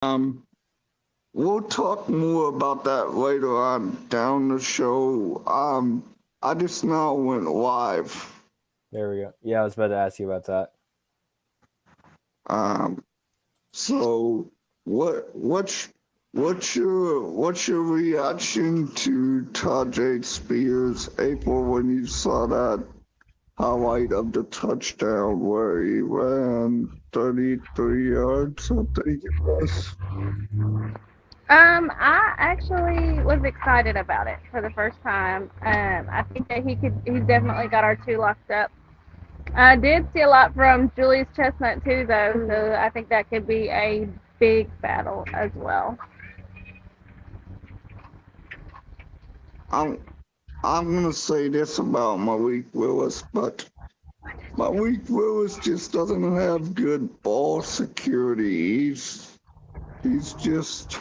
Um, we'll talk more about that later on down the show. I just now went live. There we go. Yeah, I was about to ask you about that. Um, so what's what's your reaction to Tajay Spears, April, when you saw that highlight of the touchdown where he ran 33 yards, I think it was. I actually was excited about it for the first time. I think that he's definitely got our two locked up. I did see a lot from Julius Chestnut too, though, so I think that could be a big battle as well. I'm I'm gonna say this about Malik Willis, but Malik Willis just doesn't have good ball security. He's just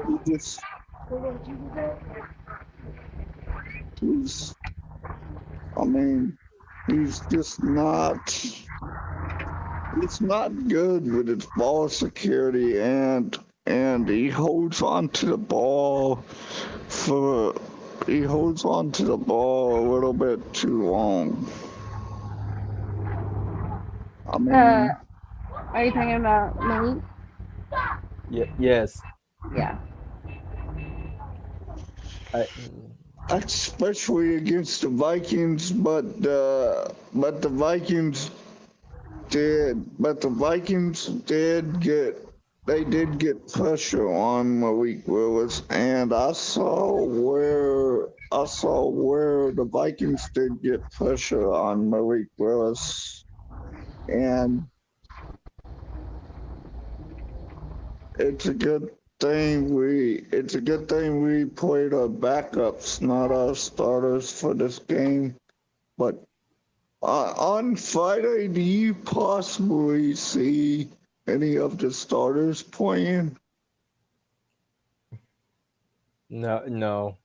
he just he's I mean he's just not he's not good with his ball security, and for he holds on to the ball a little bit too long. I Uh, mean, are you talking about Malik? Yes. Yeah. I especially against the Vikings, but the Vikings did get pressure on Malik Willis, and I saw where the Vikings did get pressure on Malik Willis, and it's a good it's a good thing we played our backups, not our starters for this game. But on Friday, do you possibly see any of the starters playing? no.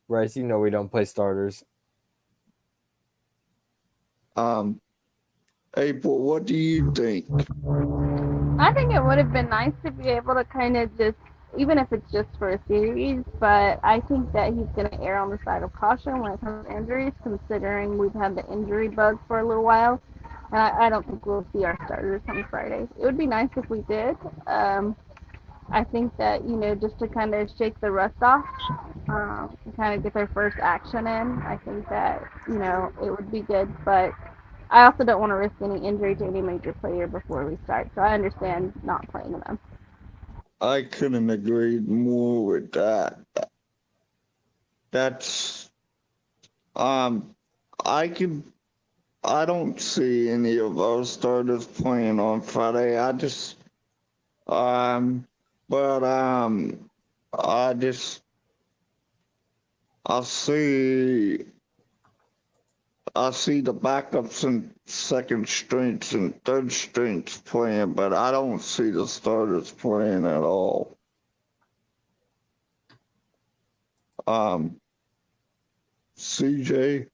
Bryce, you know we don't play starters. Um, April, what do you think? I think it would have been nice to be able to kind of just, even if it's just for a series, but I think that he's going to err on the side of caution when it comes to injuries, considering we've had the injury bug for a little while. And I don't think we'll see our starters on Friday. It would be nice if we did. Um, I think that, just to kind of shake the rust off, kind of get their first action in, I think that, it would be good. But I also don't want to risk any injury to any major player before we start. So I understand not playing them. I couldn't agree more with that. That's um, I can I don't see any of our starters playing on Friday. Um, but I just I see I see the backups and second strings and third strings playing, but I don't see the starters playing at all. Um, CJ,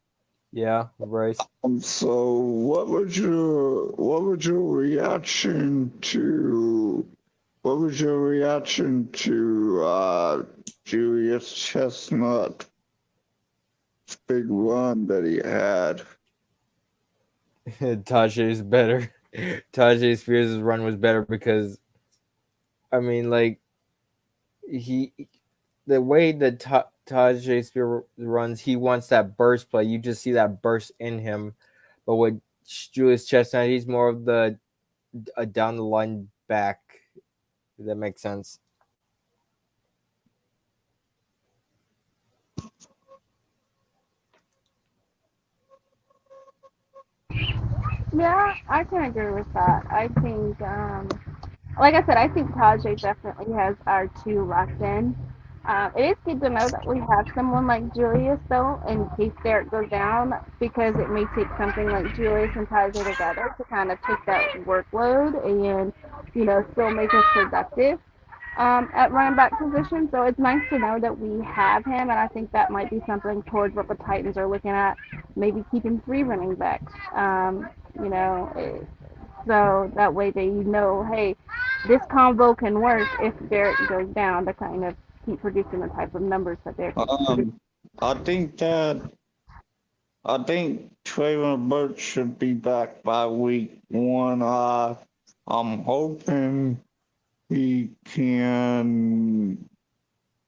Yeah, Bryce. so what was your reaction to Julius Chestnut's big run that he had? Tajay's better. Tajay Spears' run was better because I mean, like he, the way that Tajay Spears runs, he wants that burst play. You just see that burst in him. But with Julius Chestnut, he's more of the a down the line back. If that makes sense. Yeah, I can agree with that. I think, like I said, I think Tajay definitely has our two locked in. It is good to know that we have someone like Julius, though, in case Derek goes down, because it may take something like Julius and Tajay together to kind of take that workload and, still make us productive at running back position. So it's nice to know that we have him, and I think that might be something towards what the Titans are looking at, maybe keeping three running backs. You know, so that way they know, hey, this combo can work if Garrett goes down to kind of keep producing the type of numbers that they're producing. I think that I think Traylon Burks should be back by week 1. I'm hoping he can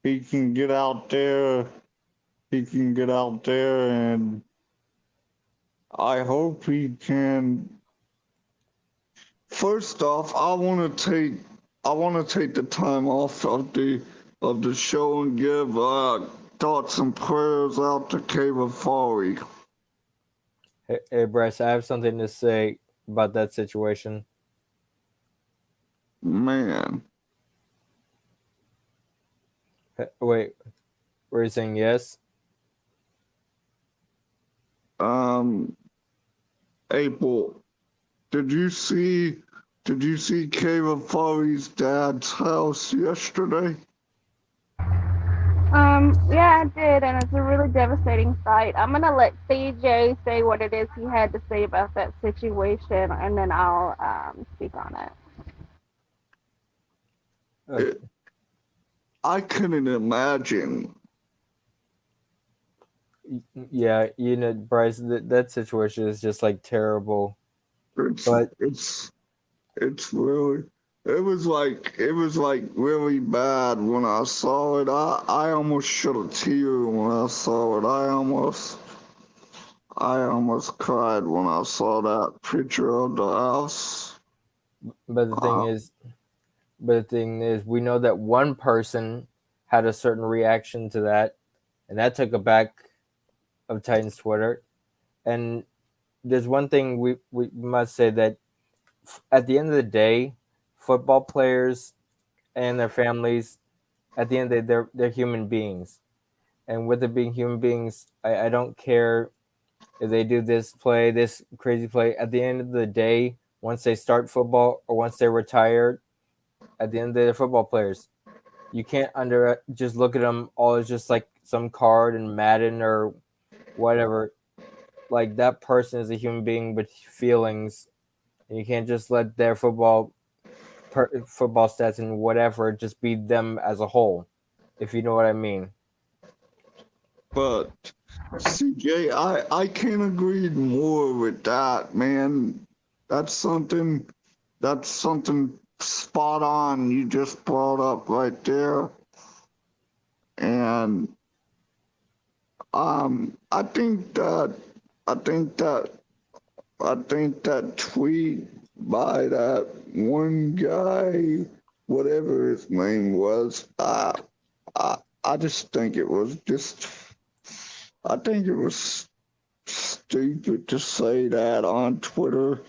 get out there. He can get out there, and I hope he can. First off, I want to take the time off of the show and give thoughts and prayers out to Kayla Fari. Hey, Bryce, I have something to say about that situation. Man, Wait, were you saying yes? um, April, did you see Kayla Fari's dad's house yesterday? Yeah, I did, and it's a really devastating sight. I'm gonna let CJ say what it is he had to say about that situation, and then I'll speak on it. Okay. I couldn't imagine. Yeah, Bryce, that situation is just like terrible. It's But it's it's really. It was like really bad when I saw it. I almost shed a tear when I saw it. I almost cried when I saw that picture of the house. but the thing Uh, is, we know that one person had a certain reaction to that, and that took a back of Titans Twitter. And there's one thing we must say that at the end of the day, football players and their families, at the end of the day, they're human beings. And with it being human beings, I don't care if they do this crazy play. At the end of the day, once they start football or once they retire, at the end of the day, they're football players. You can't just look at them all as just like some card in Madden or whatever. Like that person is a human being with feelings, and you can't just let their football stats and whatever just be them as a whole, if you know what I mean. but CJ, I can't agree more with that, man. That's something that's something spot on you just brought up right there. And I think that I think that I think that tweet by that one guy, whatever his name was, I just think it was just I think it was stupid to say that on Twitter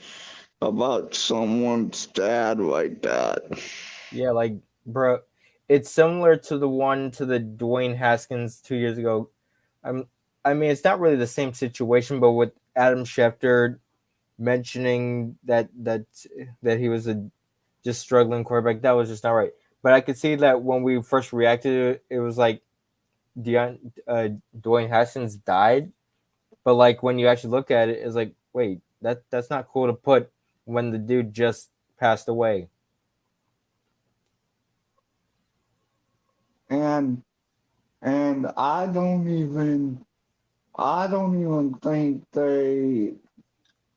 about someone's dad like that. Yeah, like bro, it's similar to the one to the Dwayne Haskins 2 years ago. I'm, I mean, it's not really the same situation, but with Adam Schefter mentioning that he was a just struggling quarterback, that was just not right. But I could see that when we first reacted to it, it was like Dwayne Haskins died. But like when you actually look at it, it's like, wait, that's not cool to put when the dude just passed away. And and I don't even think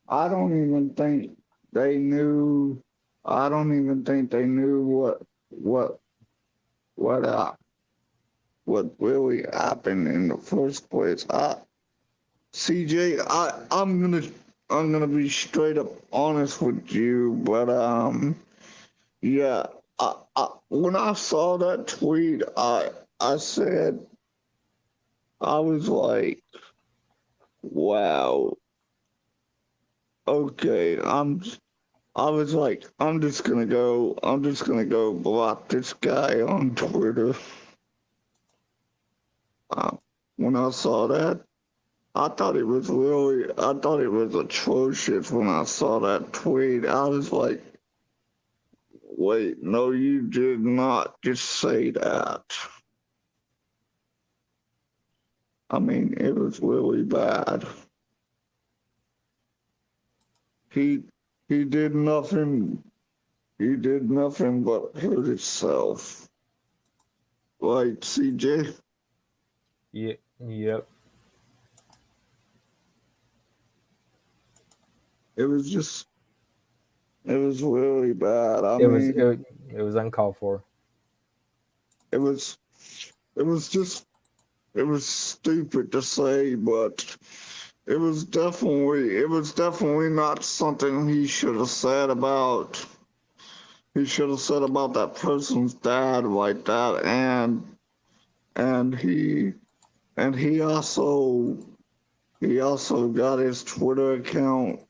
I don't even think they knew I don't even think they knew what uh what really happened in the first place. CJ, I'm gonna be straight up honest with you, but yeah, when I saw that tweet, I said I was like, wow, okay, I was like, I'm just gonna go block this guy on Twitter. Uh, when I saw that, I thought it was atrocious when I saw that tweet. I was like, wait, no, you did not just say that. I mean, it was really bad. He he did nothing. he did nothing but hurt himself. Right, CJ? Yeah, yep. It was just, it was really bad. I It was mean, it, it was uncalled for. it was, it was just, it was stupid to say, but it was definitely not something he should have said about. He should have said about that person's dad like that, and and he also got his Twitter account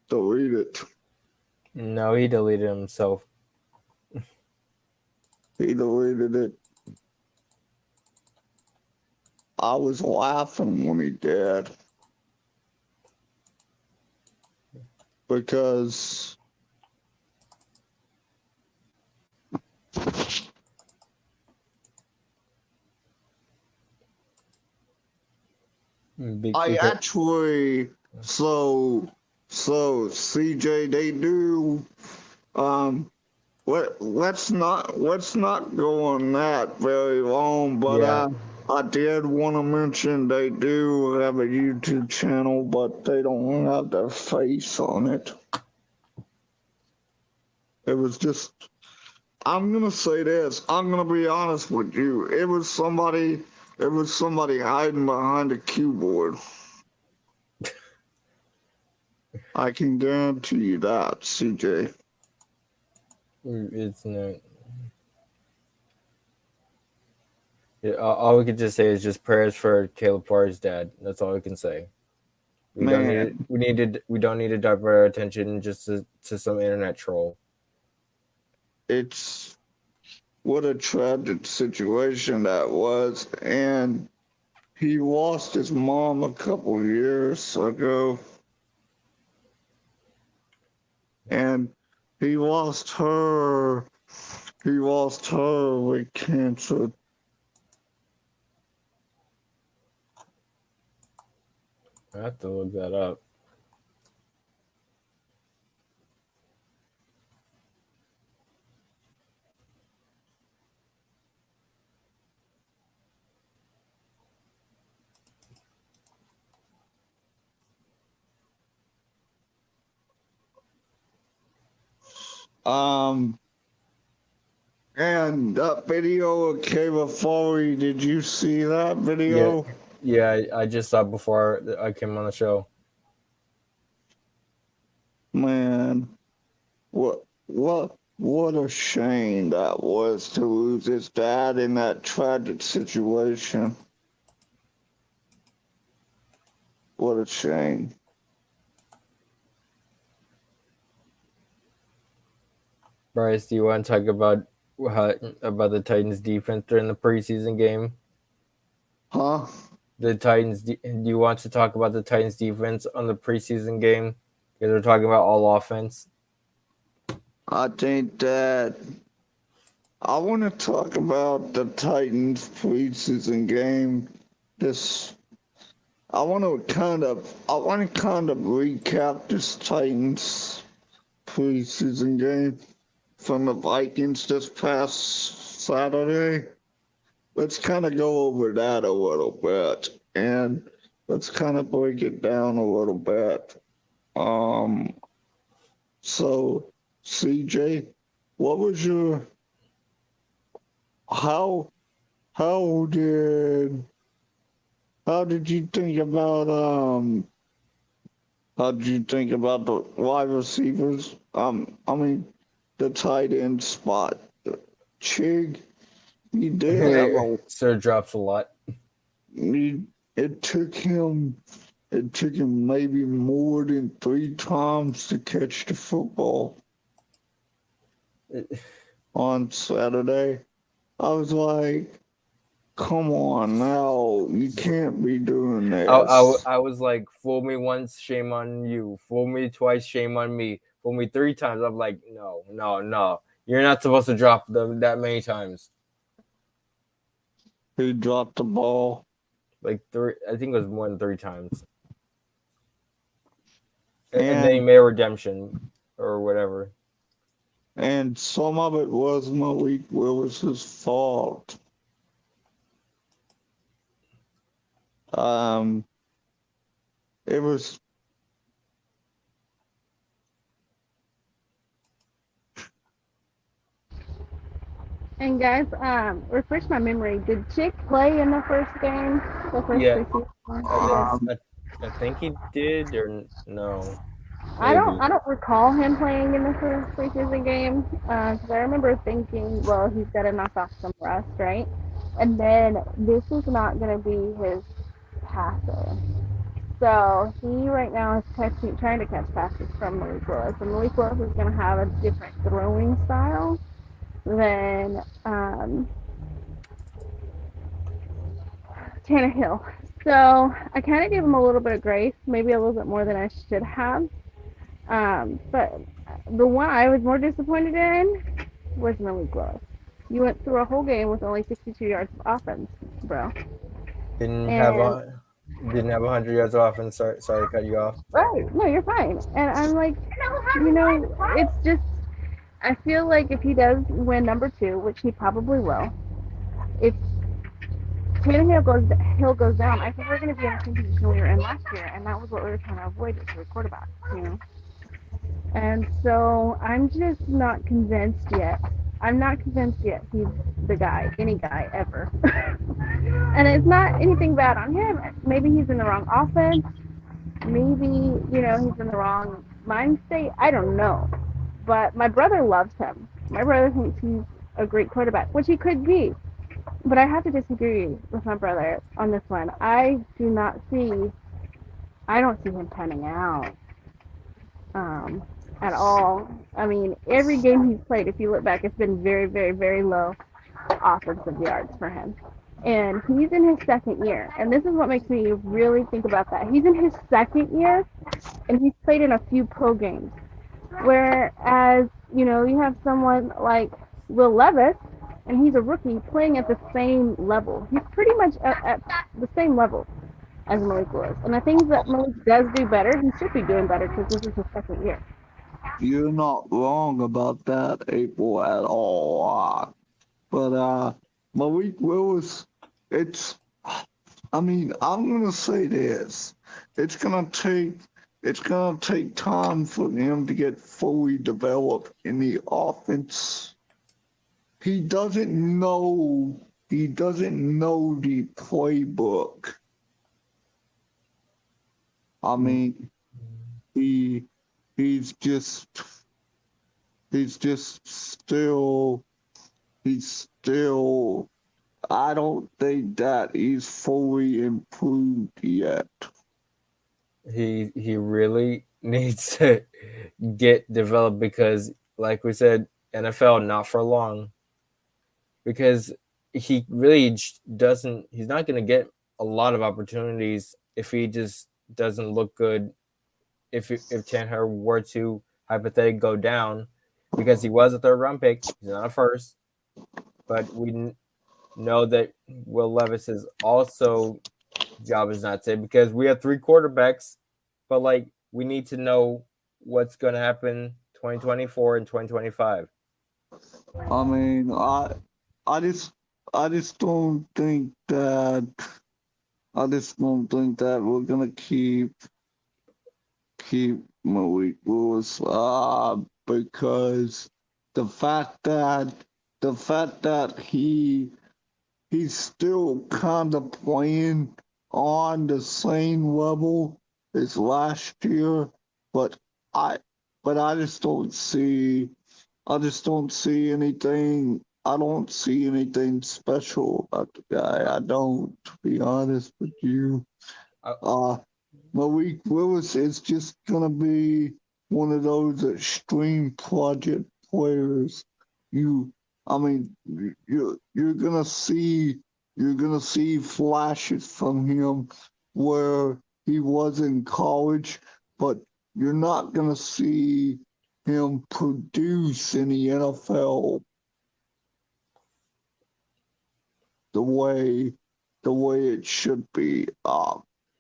deleted. No, he deleted himself. He deleted it. I was laughing when he did because I Because actually so CJ they do let's not go on that very long, but yeah, I did want to mention they do have a YouTube channel, but they don't have their face on it. It was just I'm gonna say this. I'm gonna be honest with you. It was somebody hiding behind a keyboard. I can guarantee you that, CJ. it's not. Yeah, all we could just say is just prayers for Caleb Farr's dad. That's all we can say. We don't need it. Man, We don't need to divert our attention just to some internet troll. it's what a tragic situation that was. And he lost his mom a couple years ago. And he lost her. He lost her with cancer. I have to look that up. Um, and that video of Kayla, did you see that Yeah, video? yeah. I just saw it before I came on the show. Man, what a shame that was to lose his dad in that tragic situation. What a shame. Bryce, do you want to talk about the Titans defense during the preseason game? Huh? The Titans. Do you want to talk about the Titans defense on the preseason game? Because we're talking about all offense. I think that I want to talk about the Titans preseason game. This I want to kind of recap this Titans preseason game from the Vikings this past Saturday. Let's kind of go over that a little bit and let's kind of break it down a little bit. Um, so CJ, what was your how how did how did you think about how did you think about the wide receivers? I mean the tight end spot. Chig, he did have a Sir drops a lot. he, it took him it took him maybe more than 3 times to catch the football on Saturday. I was like, come on now, you can't be doing this. I was like, fool me once, shame on you. Fool me twice, shame on me. Fool me 3 times. I'm like, no, no, no. You're not supposed to drop them that many times. He dropped the ball. Like three, I think it was more than 3 times. And then he And made a redemption or whatever. and some of it was Malik Willis's fault. Um, it was And guys, refresh my memory. Did Chick play in the first game? The first Yeah, preseason? um, I think he did or no, I don't. maybe. I don't recall him playing in the first preseason game. Because I remember thinking, well, he's got to knock off some rust, right? And then this is not going to be his passer. So he right now is trying to catch passes from Malik Willis. And Malik Willis is going to have a different throwing style than Tannehill. So I kind of gave him a little bit of grace, maybe a little bit more than I should have. But the one I was more disappointed in was Malik Willis. You went through a whole game with only 62 yards of offense, bro. Didn't have And a didn't have 100 yards of offense. Sorry to cut you off. right, no, you're fine. And I'm like, it's just I feel like if he does win number 2, which he probably will, if Tannehill goes down, I think we're going to be in the same position we were in last year, and that was what we were trying to avoid with the quarterback, And so I'm just not convinced yet. I'm not convinced yet he's the guy, any guy ever. And it's not anything bad on him. Maybe he's in the wrong offense. Maybe, he's in the wrong mind state. I don't know. But my brother loves him. My brother thinks he's a great quarterback, which he could be. But I have to disagree with my brother on this one. I don't see him panning out at all. I mean, every game he's played, if you look back, it's been very, very, very low offensive yards for him. And he's in his second year. And this is what makes me really think about that. He's in his second year, and he's played in a few pro games. Whereas, you have someone like Will Levis, and he's a rookie playing at the same level. He's pretty much at the same level as Malik Willis. And the things that Malik does do better, he should be doing better because this is his second year. you're not wrong about that, April, at all. But Malik Willis, I'm gonna say this. It's gonna take time for him to get fully developed in the offense. He doesn't know the playbook. I mean, he's just still I don't think that he's fully improved yet. He really needs to get developed because, like we said, NFL not for long. Because he really doesn't. He's not going to get a lot of opportunities if he just doesn't look good. If Tannehill were to hypothetically go down, because he was a third-round pick, he's not a first. But we know that Will Levis is also job is not safe because we have 3 quarterbacks, but we need to know what's going to happen 2024 and 2025. I mean, I just I just don't think that we're gonna keep Malik Lewis because the fact that he's still kind of playing on the same level as last year, but I I just don't see anything. I don't see anything special about the guy. I don't, to be honest with you. Uh, Malik Willis is just gonna be one of those extreme project players. You, I mean, you're gonna see flashes from him where he was in college, but you're not gonna see him produce in the NFL the way it should be.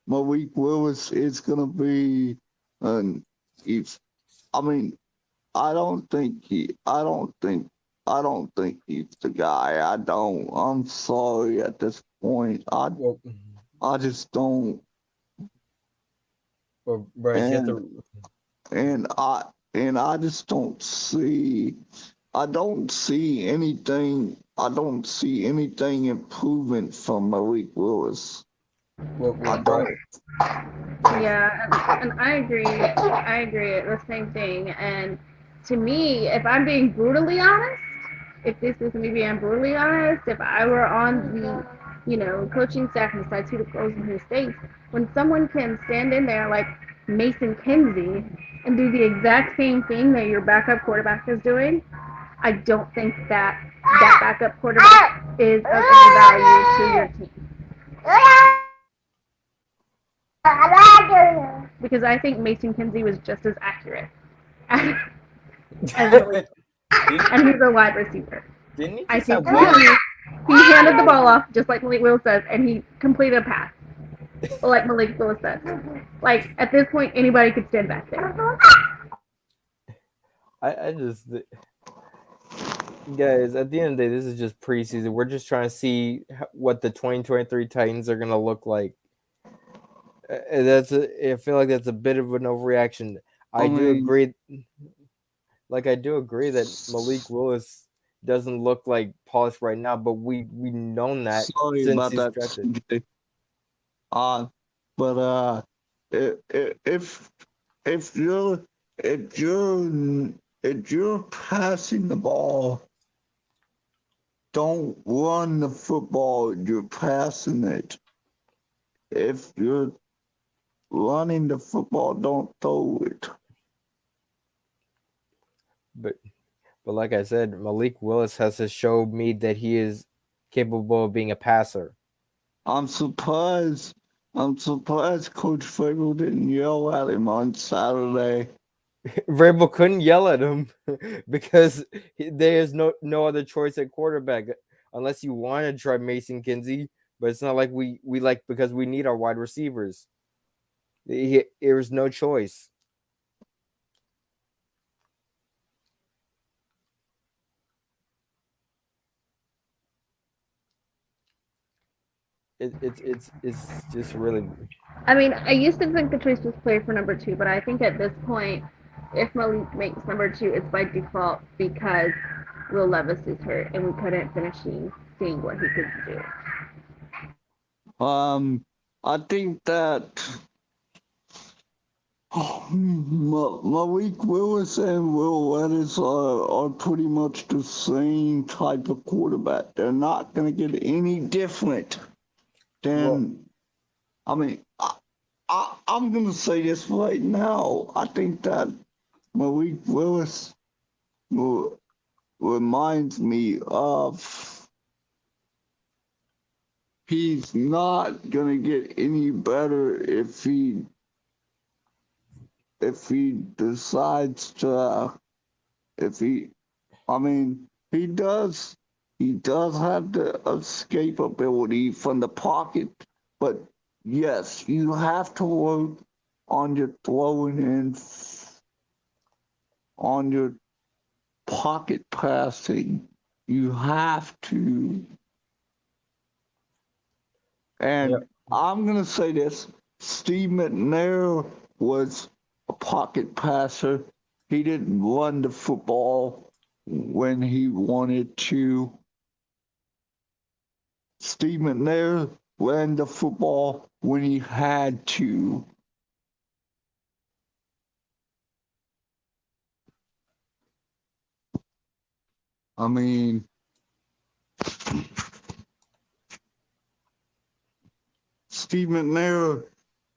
Malik Willis is gonna be, and he's, I mean, I don't think he. I don't think. I don't think he's the guy. I don't. I'm sorry at this point. Well, I just don't. well, Bryce, you have And to. and I and I just don't see. I don't see anything. I don't see anything improving from Malik Willis. Well, I don't. Bryce. Yeah, and I agree. I agree. The same thing. And to me, if I'm being brutally honest, if this is me being brutally honest, if I were on the, coaching staff and decides who to close and who stays, when someone can stand in there like Mason Kinsey and do the exact same thing that your backup quarterback is doing, I don't think that backup quarterback is of any value to your team. Because I think Mason Kinsey was just as accurate as Malik, didn't and he's a wide receiver. didn't he I just think have one? he handed the ball off just like Malik Willis does, and he completed a pass like Malik Willis does. Like at this point, anybody could stand back there. I just guys, at the end of the day, this is just preseason. We're just trying to see what the 2023 Titans are gonna look like. I feel like that's a bit of an overreaction. I I do mean, agree. Like I do agree that Malik Willis doesn't look like polished right now, but we known that sorry since about he's that, drafted. CJ. But if if you're if you're if you're passing the ball, don't run the football. You're passing it. If you're running the football, don't throw it. But like I said, Malik Willis has to show me that he is capable of being a passer. I'm surprised. I'm surprised Coach Frable didn't yell at him on Saturday. Vrabel couldn't yell at him because there is no other choice at quarterback unless you want to try Mason Kinsey. But it's not like we like because we need our wide receivers. There's no choice. It's just really. I mean, I used to think the choice was clear for number two, but I think at this point, if Malik makes number two, it's by default because Will Levis is hurt and we couldn't finish seeing what he could do. I think that Malik Willis and Will Levis are pretty much the same type of quarterback. They're not going to get any different Well, than. I mean, I'm going to say this right now. I think that Malik Willis reminds me of. He's not gonna get any better if he decides to if he I mean he does have the escape ability from the pocket, but yes, you have to work on your throwing and on your pocket passing. You have to. yeah. And I'm going to say this Steve McNair was a pocket passer. He didn't run the football when he wanted to. Steve McNair ran the football when he had to. I mean, Steve McNair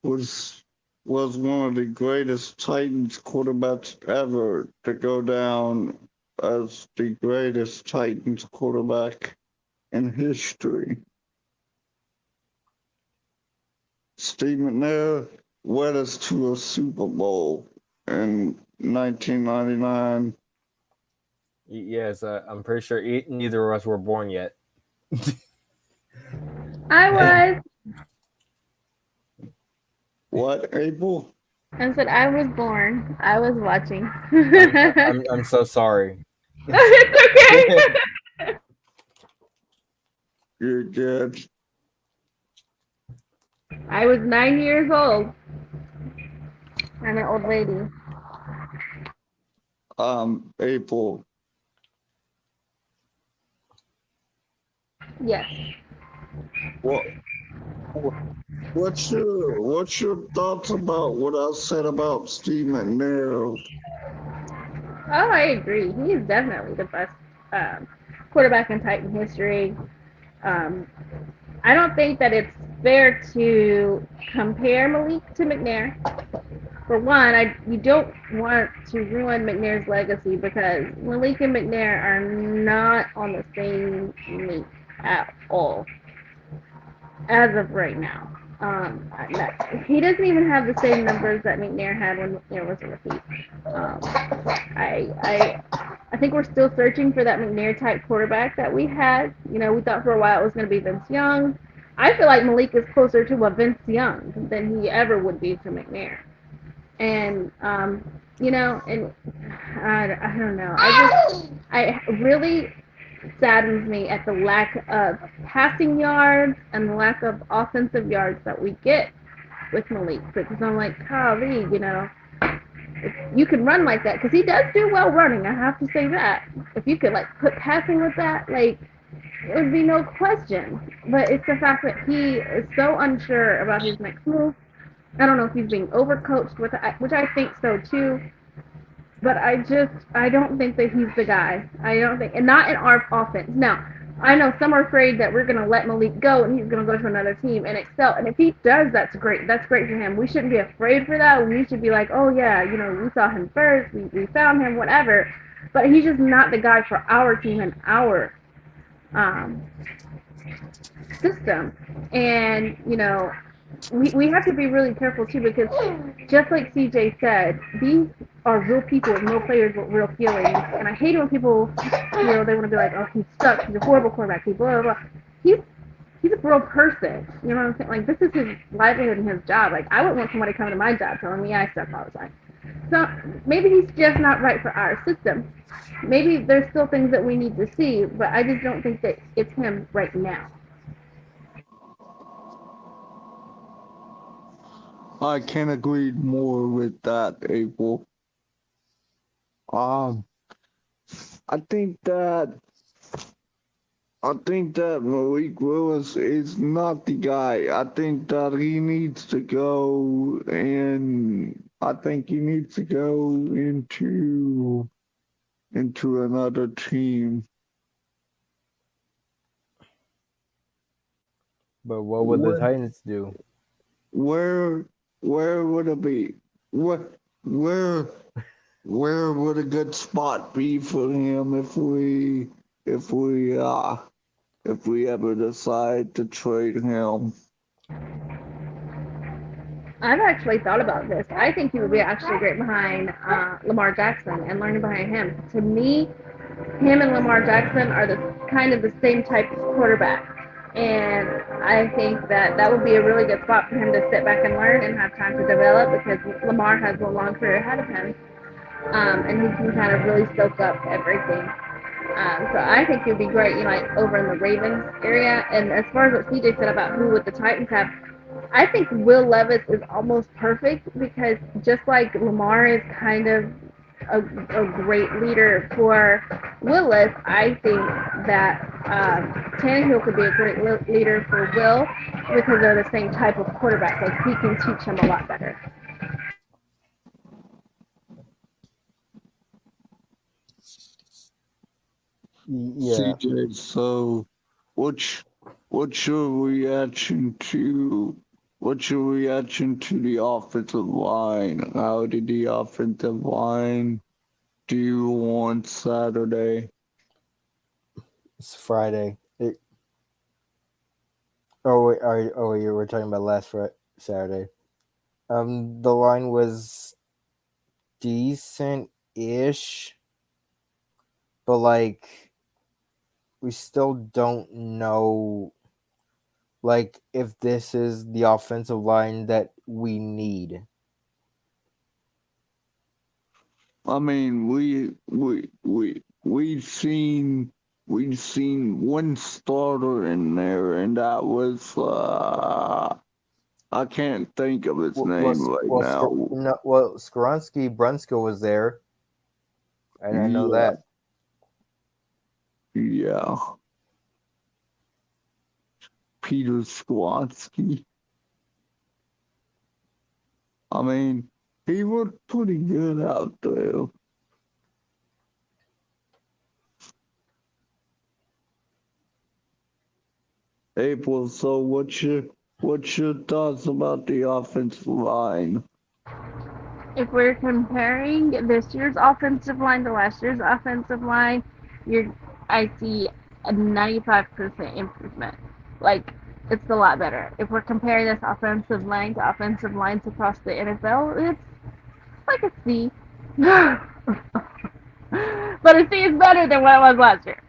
was one of the greatest Titans quarterbacks ever to go down as the greatest Titans quarterback in history. Steve McNair led us to a Super Bowl in 1999. Yes, I'm pretty sure neither of us were born yet. I was. What, April? I said I was born. I was watching. I'm so sorry. It's okay. You're good. I was 9 years old. I'm an old lady. April. Yes. What what's your thoughts about what I said about Steve McNair? Oh, I agree. He is definitely the best um, quarterback in Titan history. Um, I don't think that it's fair to compare Malik to McNair. For one, you don't want to ruin McNair's legacy because Malik and McNair are not on the same league at all as of right now. He doesn't even have the same numbers that McNair had when McNair was a rookie. I think we're still searching for that McNair type quarterback that we had. You know, we thought for a while it was going to be Vince Young. I feel like Malik is closer to a Vince Young than he ever would be to McNair. And you know, and I don't know. I really saddens me at the lack of passing yards and the lack of offensive yards that we get with Malik because I'm like, golly, you know, if you can run like that because he does do well running. I have to say that. If you could like put passing with that, like it would be no question. But it's the fact that he is so unsure about his next move. I don't know if he's being overcoached, which I think so too. But I don't think that he's the guy. I don't think, and not in our offense. Now, I know some are afraid that we're going to let Malik go and he's going to go to another team and excel. And if he does, that's great. That's great for him. We shouldn't be afraid for that. We should be like, oh yeah, you know, we saw him first. We found him, whatever. But he's just not the guy for our team and our um, system. And, you know, we have to be really careful too because just like CJ said, these are real people and real players with real feelings. And I hate it when people, you know, they want to be like, oh, he sucks, he's a horrible quarterback, blah, blah, blah. He's a real person. You know what I'm saying? Like, this is his livelihood and his job. Like, I wouldn't want somebody coming to my job telling me I suck all the time. So maybe he's just not right for our system. Maybe there's still things that we need to see, but I just don't think that it's him right now. I can't agree more with that, April. Um, I think that I think that Malik Willis is not the guy. I think that he needs to go, and I think he needs to go into another team. But what would the Where Titans do? where where would it be? Where where would a good spot be for him if we uh if we ever decide to trade him? I've actually thought about this. I think he would be actually great behind Lamar Jackson and learning behind him. To me, him and Lamar Jackson are the kind of the same type of quarterback. And I think that that would be a really good spot for him to sit back and learn and have time to develop because Lamar has a long career ahead of him. And he can kind of really soak up everything. So I think he'd be great, you know, like over in the Ravens area. And as far as what CJ said about who would the Titans have, I think Will Levis is almost perfect because just like Lamar is kind of a great leader for Willis, I think that Tannehill could be a great leader for Will because they're the same type of quarterback. Like he can teach him a lot better. Yeah, CJ, so what's what's your reaction to the offensive line? How did the offensive line do on Saturday? it's Friday. Oh wait, you were talking about Saturday. The line was decent-ish, but like we still don't know like if this is the offensive line that we need. I mean, we've seen one starter in there, and that was I can't think of his name right now. No, well, Skoronsky Brunskill was there, and I know Yeah, that. yeah, Peter Swansky. I mean, he was pretty good out there. April, so what's your thoughts about the offensive line? If we're comparing this year's offensive line to last year's offensive line, you're I see a 95% improvement. Like it's a lot better. If we're comparing this offensive line to offensive lines across the NFL, it's like a C. But a C is better than what it was last year.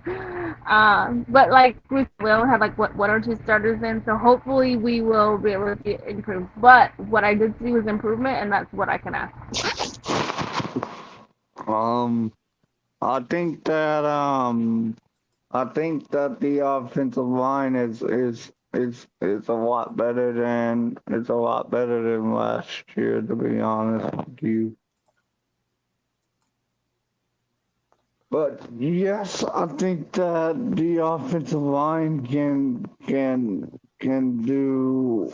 But like we will have like what one or two starters in, so hopefully we will be able to get improved. But what I did see was improvement, and that's what I can ask for. Um, I think that the offensive line is a lot better than last year. To be honest with you, but yes, I think that the offensive line can do.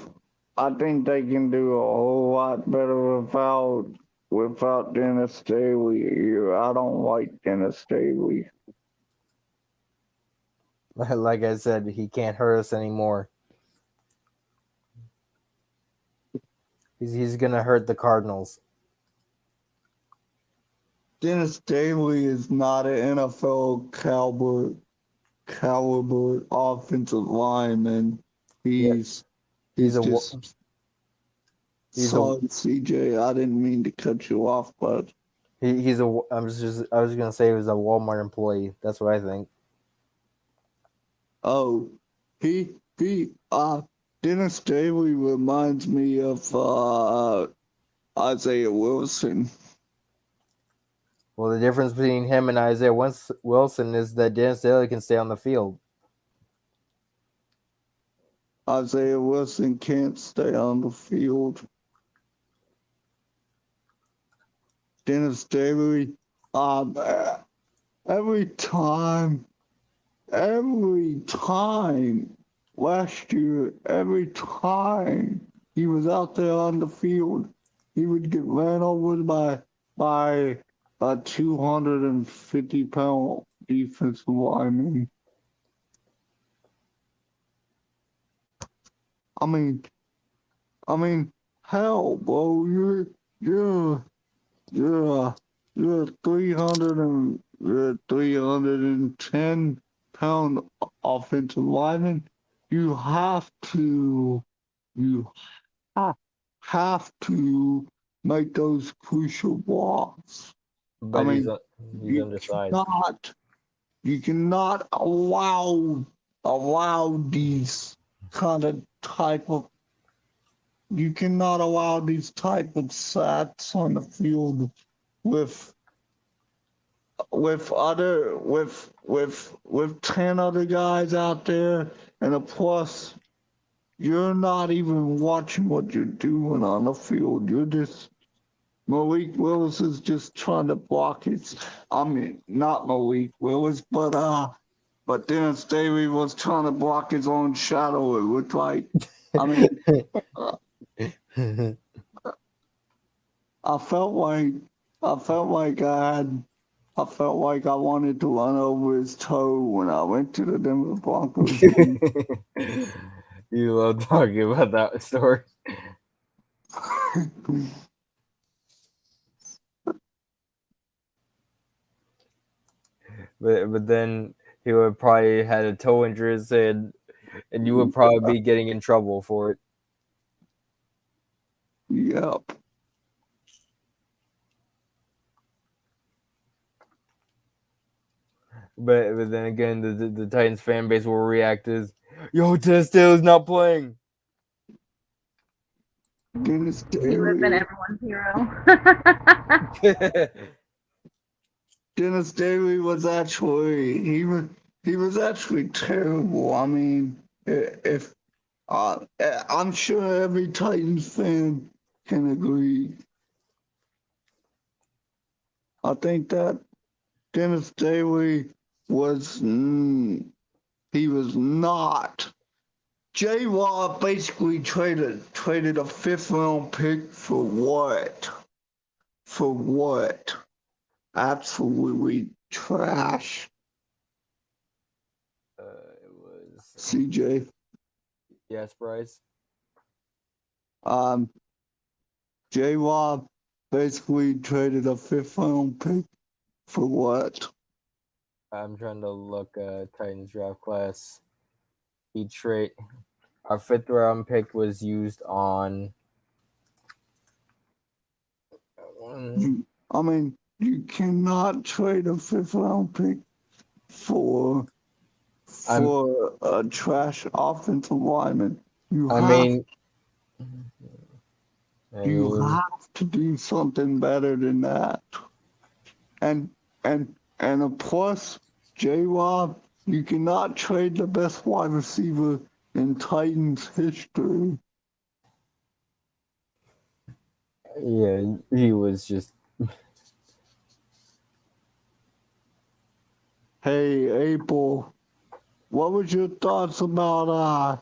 I think they can do a whole lot better without Dennis Staley here. I don't like Dennis Staley. Like I said, he can't hurt us anymore. He's gonna hurt the Cardinals. Dennis Staley is not an NFL caliber offensive lineman. Yeah, He's he's he's a just he's a sorry, CJ. I didn't mean to cut you off, but he's a. I was gonna say he was a Walmart employee. That's what I think. oh, he Dennis Staley reminds me of Isaiah Wilson. Well, the difference between him and Isaiah Wilson is that Dennis Daly can stay on the field. Isaiah Wilson can't stay on the field. Dennis Staley, um, every time, every time last year, every time he was out there on the field, he would get ran over by a 250-pound defensive lineman. I mean, I mean, hell, bro, you're you're a you're a 310-pound offensive lineman. You have to you ha- have to make those crucial blocks. I But mean, he's you undersized. cannot allow these kind of type of you cannot allow these type of sacks on the field with with 10 other guys out there, and of plus you're not even watching what you're doing on the field. You're just Malik Willis is just trying to block his. I mean, not Malik Willis, but Dennis Daly was trying to block his own shadow. It looked like. I mean, uh, I felt like I felt like I wanted to run over his toe when I went to the Denver Broncos game. You love talking about that story. But then he would probably had a toe injury in his head, and you would probably be getting in trouble for it. Yep. But then again, the Titans fan base will react as, "Yo, Testale's not playing." Dennis He would have been Daly. everyone's hero. Dennis Daly was actually he was actually terrible. I mean, if I'm sure every Titans fan can agree. I think that Dennis Daly was he was not. J. Watt basically traded a fifth round pick for what? For what? Absolutely trash. It was CJ. yes, Bryce. Um, J. Watt basically traded a fifth round pick for what? I'm trying to look Titans draft class. He trade our fifth round pick was used on. You, I mean, you cannot trade a fifth round pick for I'm. a trash offensive lineman. You I have mean, you it have to do something better than that. And and of course, J Rob, you cannot trade the best wide receiver in Titans history. yeah, he was just. Hey April, what was your thoughts about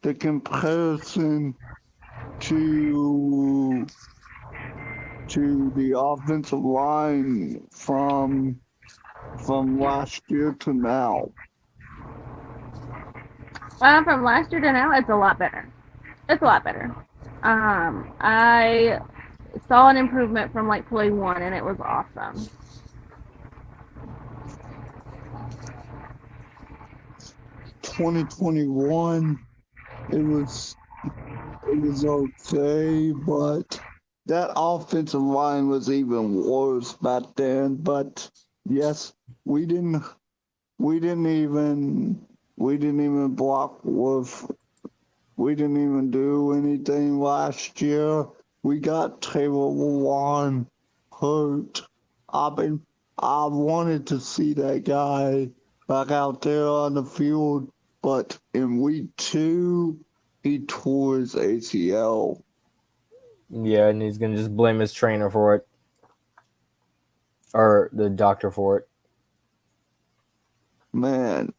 the comparison to the offensive line from last year to now? From last year to now, it's a lot better. It's a lot better. I saw an improvement from like play one, and it was awesome. 2021, it was okay, but that offensive line was even worse back then. But yes, we didn't we didn't even we didn't even block with we didn't even do anything last year. We got Taylor Lewan hurt. I've been I wanted to see that guy back out there on the field, but in week 2 he tore his ACL. Yeah, and he's gonna just blame his trainer for it or the doctor for it. Man,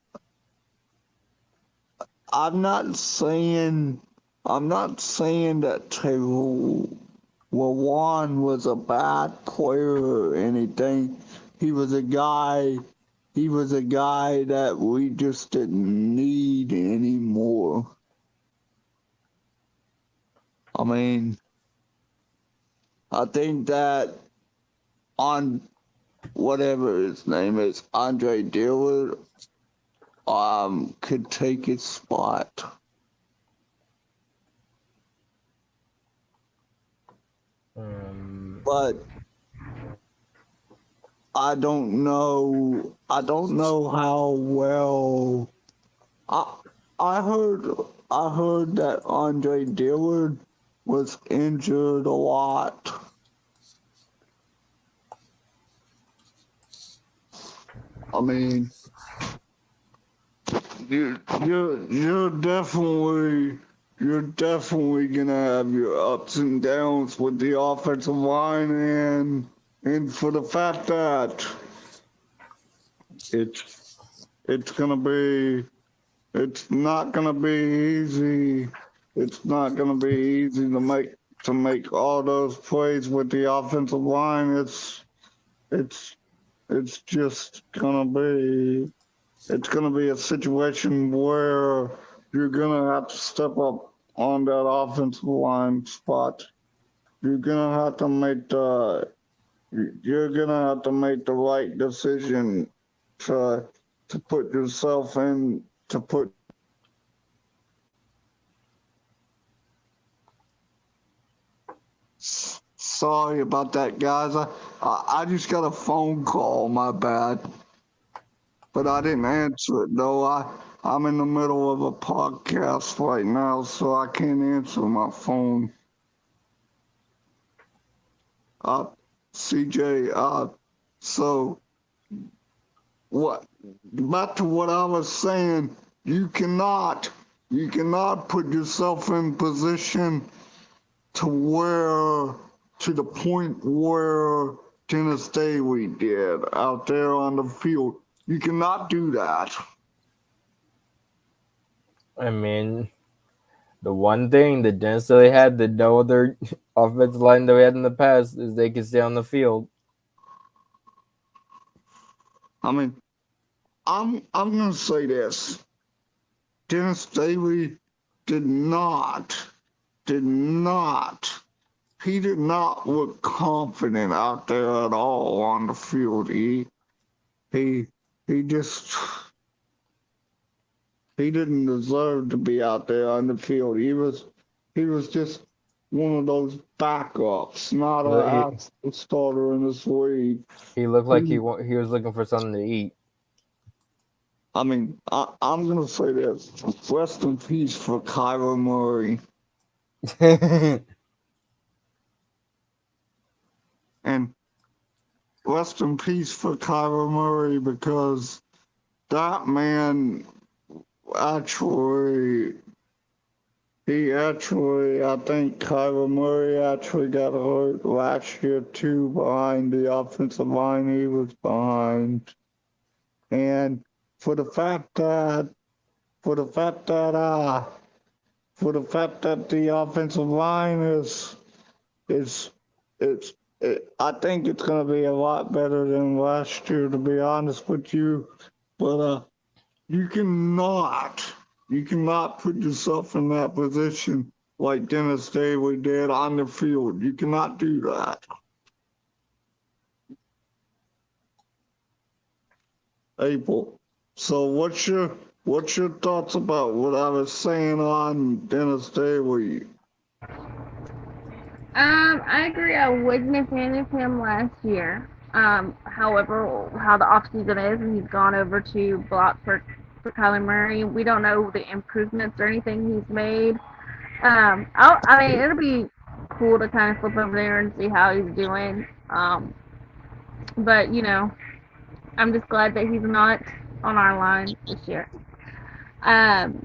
I'm not saying I'm not saying that Taylor Lewan was a bad player or anything. He was a guy he was a guy that we just didn't need anymore. I mean, I think that on whatever his name is, Andre Dillard, could take his spot. Um, But I don't know how well I I heard that Andre Dillard was injured a lot. I mean, you're definitely gonna have your ups and downs with the offensive line, and for the fact that it's it's gonna be it's not gonna be easy. It's not gonna be easy to make all those plays with the offensive line. It's it's just gonna be it's going to be a situation where you're going to have to step up on that offensive line spot. You're going to have to make the you're going to have to make the right decision to put yourself in to put Sorry about that, guys. I just got a phone call. My bad, but I didn't answer it though. I'm in the middle of a podcast right now, so I can't answer my phone. Uh, CJ. So what? Back to what I was saying. You cannot, you cannot put yourself in position to where, to the point where Dennis Daly did out there on the field. You cannot do that. I mean, the one thing that Dennis Staley had that no other offensive line that we had in the past is they could stay on the field. I mean, I'm gonna say this. Dennis Daly did not, did not, he did not look confident out there at all on the field. He, he just, he didn't deserve to be out there on the field. He was just one of those backups, not He, an actual starter in this league. he looked like He, he was looking for something to eat. I mean, I'm gonna say this: rest in peace for Kyler Murray, and rest in peace for Kyler Murray because that man actually, I think Kyler Murray actually got hurt last year too behind the offensive line he was behind, and for the fact that, for the fact that, for the fact that the offensive line is I think it's gonna be a lot better than last year, to be honest with you. But you cannot, you cannot put yourself in that position like Dennis Daly did on the field. You cannot do that. April. So what's your thoughts about what I was saying on Dennis Daly? I agree. I wasn't a fan of him last year. However, how the offseason is, and he's gone over to block for Kyler Murray. We don't know the improvements or anything he's made. I mean, it'll be cool to kind of flip over there and see how he's doing. But I'm just glad that he's not on our line this year. Um,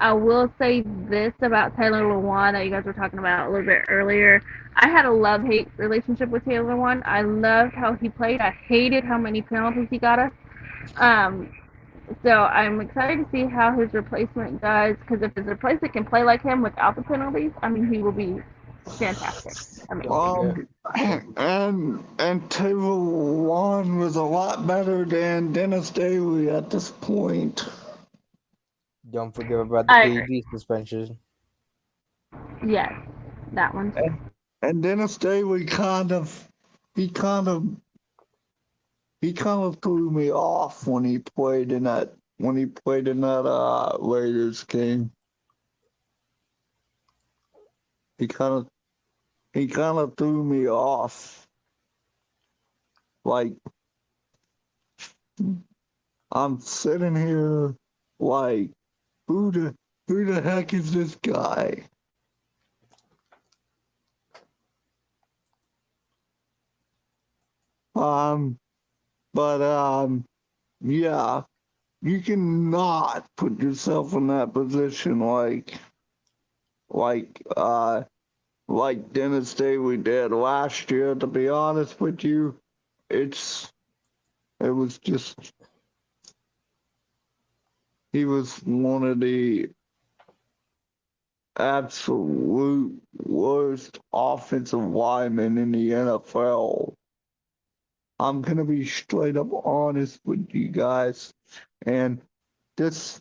I will say this about Taylor Lewan that you guys were talking about a little bit earlier. I had a love-hate relationship with Taylor Lewan. I loved how he played. I hated how many penalties he got us. Um, so I'm excited to see how his replacement does, because if his replacement can play like him without the penalties, I mean, he will be fantastic. Don't forget. And Taylor Wan was a lot better than Dennis Daly at this point. Don't forget about the I agree. KD suspension. Yes, that one too. And Dennis Daly he kind of threw me off when he played in that Raiders game. He kind of threw me off. Like, I'm sitting here like, who the heck is this guy? But yeah, you cannot put yourself in that position like uh like Dennis Daly did last year. To be honest with you, it was just, he was one of the absolute worst offensive linemen in the NFL. I'm gonna be straight up honest with you guys, and this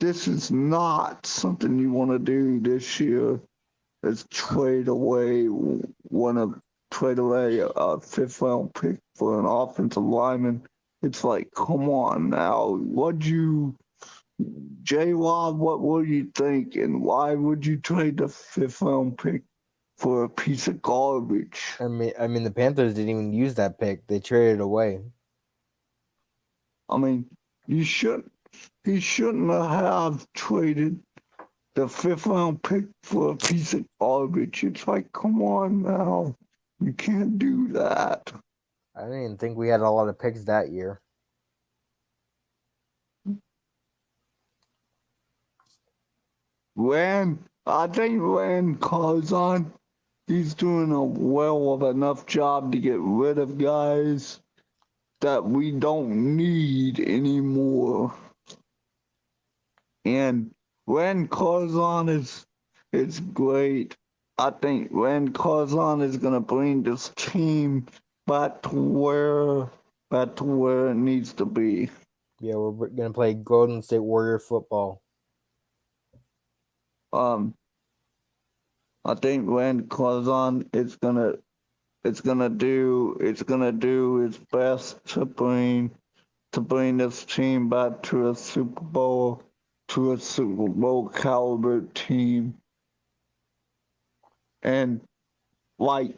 is not something you want to do this year. Is trade away a fifth round pick for an offensive lineman. It's like, come on now, J Rob, what were you thinking? Why would you trade the fifth round pick for a piece of garbage? I mean, the Panthers didn't even use that pick. They traded it away. I mean, he shouldn't have traded the fifth round pick for a piece of garbage. It's like, come on now. You can't do that. I didn't even think we had a lot of picks that year. I think Rand Carzon, he's doing a well of enough job to get rid of guys that we don't need anymore. And Rand Carzon is great. I think Rand Carzon is gonna bring this team back to where it needs to be. Yeah, we're gonna play Golden State Warrior football. Um, I think Rand Carzon it's gonna do its best to bring this team back to a Super Bowl caliber team. And like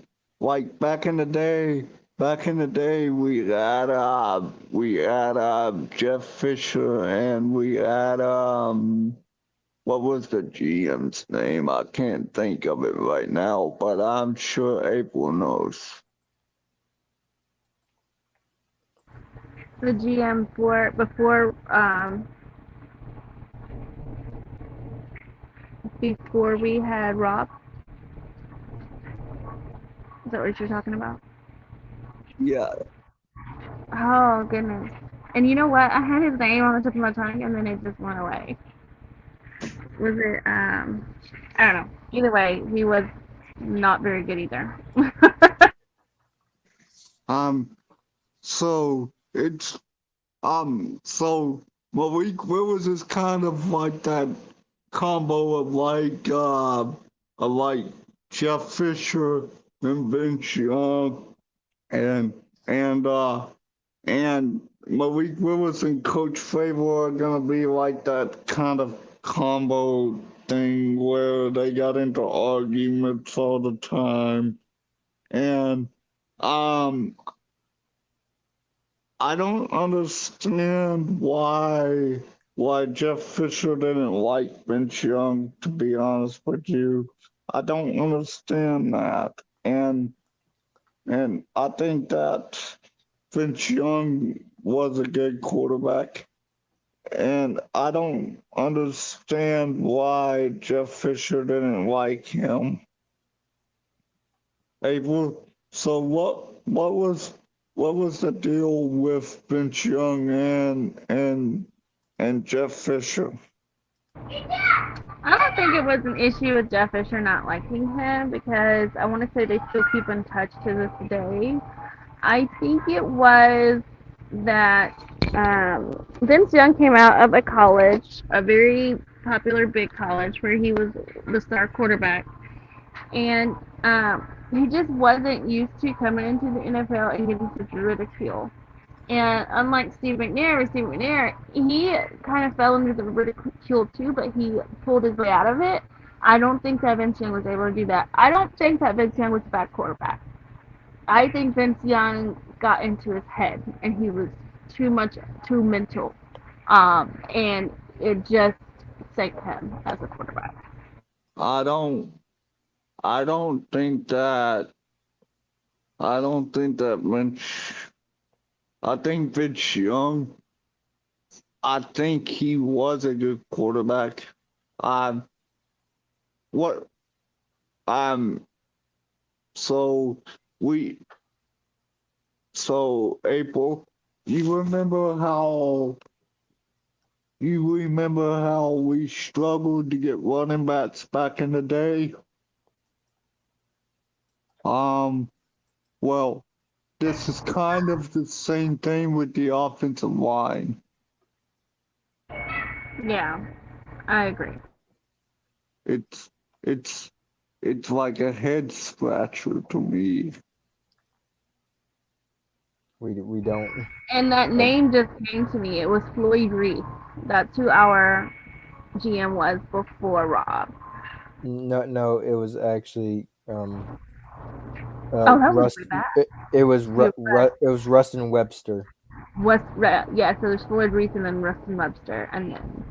back in the day, we had Jeff Fisher, and we had what was the GM's name? I can't think of it right now, but I'm sure April knows. The GM for before we had Rob. Is that what you're talking about? Yeah. Oh goodness. And you know what? I had his name on the tip of my tongue, and then it just went away. Was it? I don't know. Either way, he was not very good either. So it's so Malik Willis is kind of like that combo of like Jeff Fisher and Vince Young, and and uh and Malik Willis and Coach Favor are gonna be like that kind of combo thing where they got into arguments all the time. And um I don't understand why Jeff Fisher didn't like Vince Young, to be honest with you. I don't understand that. And I think that Vince Young was a good quarterback. And I don't understand why Jeff Fisher didn't like him. April, so what was the deal with Vince Young and Jeff Fisher? I don't think it was an issue with Jeff Fisher not liking him because I want to say they still keep in touch to this day. I think it was that Vince Young came out of a college, a very popular big college, where he was the star quarterback, and he just wasn't used to coming into the NFL and getting such ridicule. And unlike Steve McNair, he kind of fell into the ridicule too, but he pulled his way out of it. I don't think that Vince Young was able to do that. I don't think that Vince Young was a bad quarterback. I think Vince Young got into his head and he was too mental. And it just sank him as a quarterback. I don't I don't think that I don't think that Vince I think Vince Young, I think he was a good quarterback. Um what so we so April, you remember how we struggled to get running backs back in the day? Um, well, this is kind of the same thing with the offensive line. Yeah, I agree. It's it's it's like a head scratcher to me. We don't. And that name just came to me. It was Floyd Reese. That's who our GM was before Rob. No, it was actually Oh, that was Rust. way back. It was You're it was Rustin Webster. Yeah, so there's Floyd Reese and then Rustin Webster and then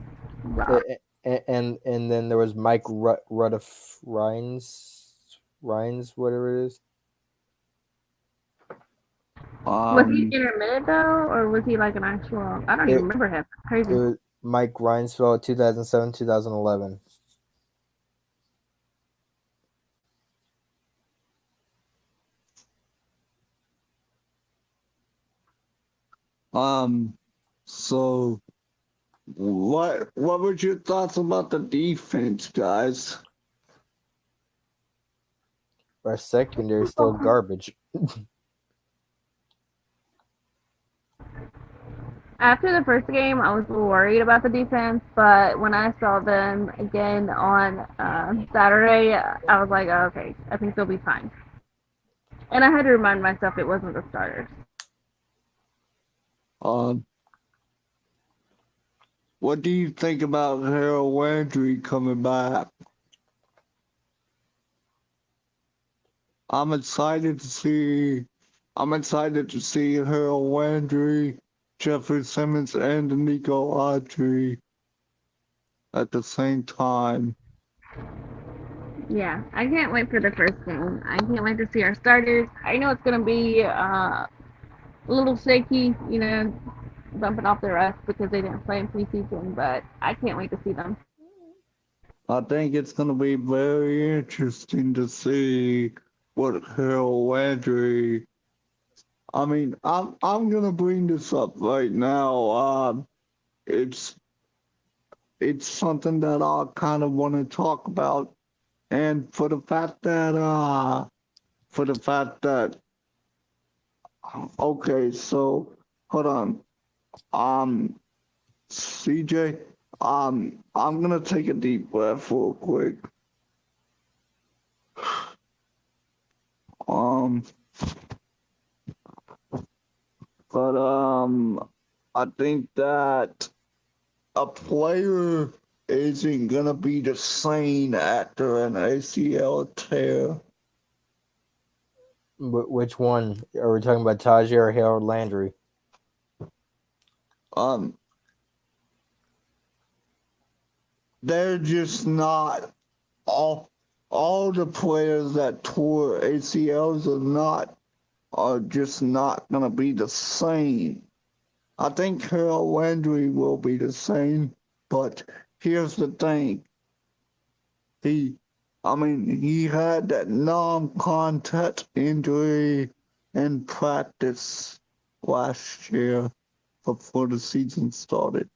Rob. And then there was Mike Rudolph Rhines, whatever it is. Was he Um, intermittent though, or was he like an actual? I don't even It remember him. it Crazy. was Mike Reinsfeld, 2007, 2011. um, so what were your thoughts about the defense, guys? Our secondary is still garbage. After the first game, I was a little worried about the defense, but when I saw them again on Saturday, I was like, oh, okay, I think they'll be fine. And I had to remind myself it wasn't the starters. Um, what do you think about Harold Landry coming back? I'm excited to see. I'm excited to see Harold Landry, Jeffrey Simmons, and Nico Autry at the same time. Yeah, I can't wait for the first game. I can't wait to see our starters. I know it's gonna be a little shaky, bumping off their rust because they didn't play in preseason, but I can't wait to see them. I think it's going to be very interesting to see what Harold Landry. I mean, I'm going to bring this up right now. It's it's something that I kind of want to talk about, and for the fact that okay, so hold on, um, CJ, I'm gonna take a deep breath real quick. Um, but I think that a player isn't gonna be the same after an ACL tear. Which one are we talking about? Tajay or Harold Landry? Um, they're just not all. All the players that tore ACLs are just not gonna be the same. I think Harold Landry will be the same, but here's the thing: he, he had that non-contact injury in practice last year before the season started.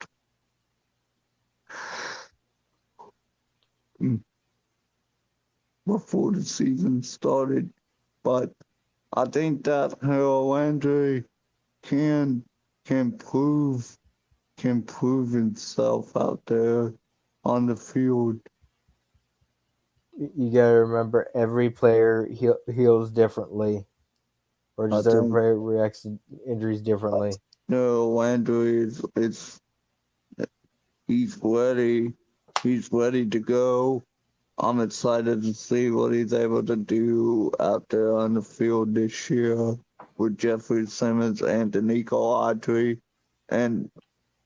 Before the season started, but I think that Harold Landry can can prove can prove himself out there on the field. You gotta remember, every player heals differently, or I just every think player reacts to injuries differently. Harold Landry is he's ready. He's ready to go. I'm excited to see what he's able to do out there on the field this year with Jeffrey Simmons and Nico Autry. And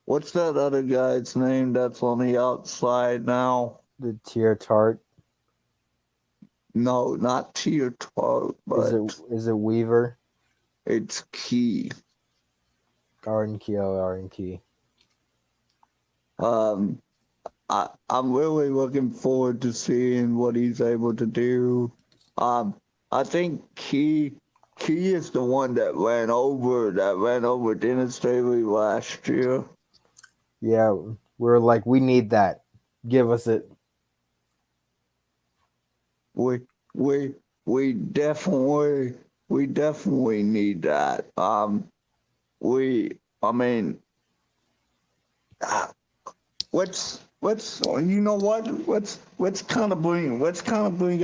what's that other guy's name that's on the outside now? The tier tart. No, not Tier 12, Is it but is it Weaver? it's Key. Arden Key. Oh, Arden Key. Um, I'm really looking forward to seeing what he's able to do. Um, I think Key is the one that ran over Dennis Daly last year. Yeah, we're like, we need that. Give us it. We we we definitely need that. We I mean let's you know what let's kind of bring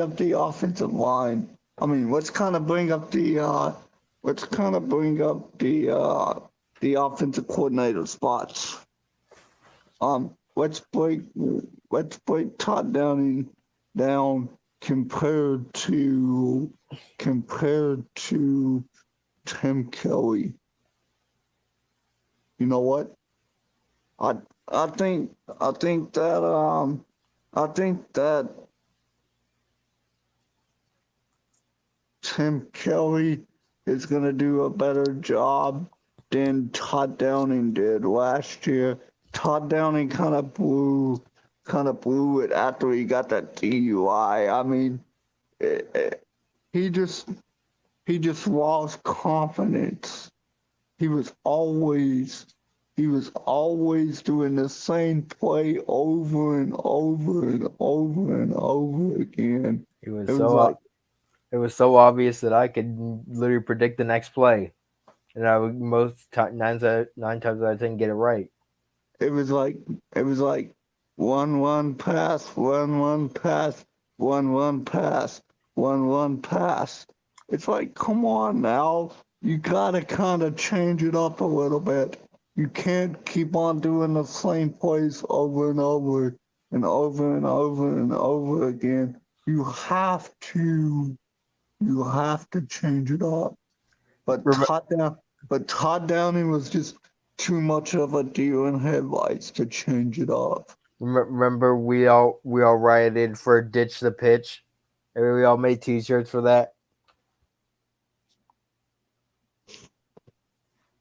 up the offensive line. Let's kind of bring up the offensive coordinator spots. Um, let's break let's break Todd Downing down compared to Tim Kelly. You know what? I I think I think that I think that Tim Kelly is gonna do a better job than Todd Downing did last year. Todd Downing kind of blew it after he got that DUI. I mean, he just he just lost confidence. He was always he was always doing the same play over and over and over and over again. It was It was so like it was so obvious that I could literally predict the next play, and I would nine times out of 10 get it right. it was like it was like one pass, one pass, one pass, one pass. It's like, come on now. You gotta kind of change it up a little bit. You can't keep on doing the same plays over and over and over and over and over again. You have to change it up. But Rem- Todd Downing was just too much of a deer in headlights to change it up. Remember, we all rioted for ditch the pitch, and we all made T-shirts for that.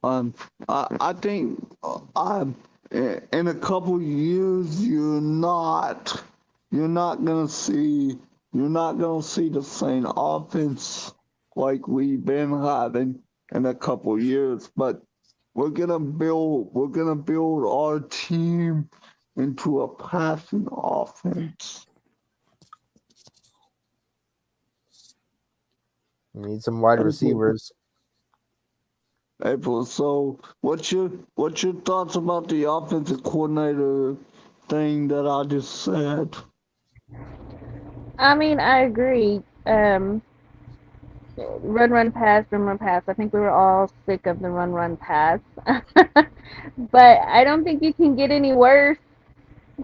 Um, I think in a couple years you're not gonna see the same offense like we've been having in a couple years, but we're gonna build our team into a passing offense. We need some wide April, receivers. April. So what's your thoughts about the offensive coordinator thing that I just said? I mean, I agree. Run, run, pass. I think we were all sick of the run, pass. But I don't think you can get any worse.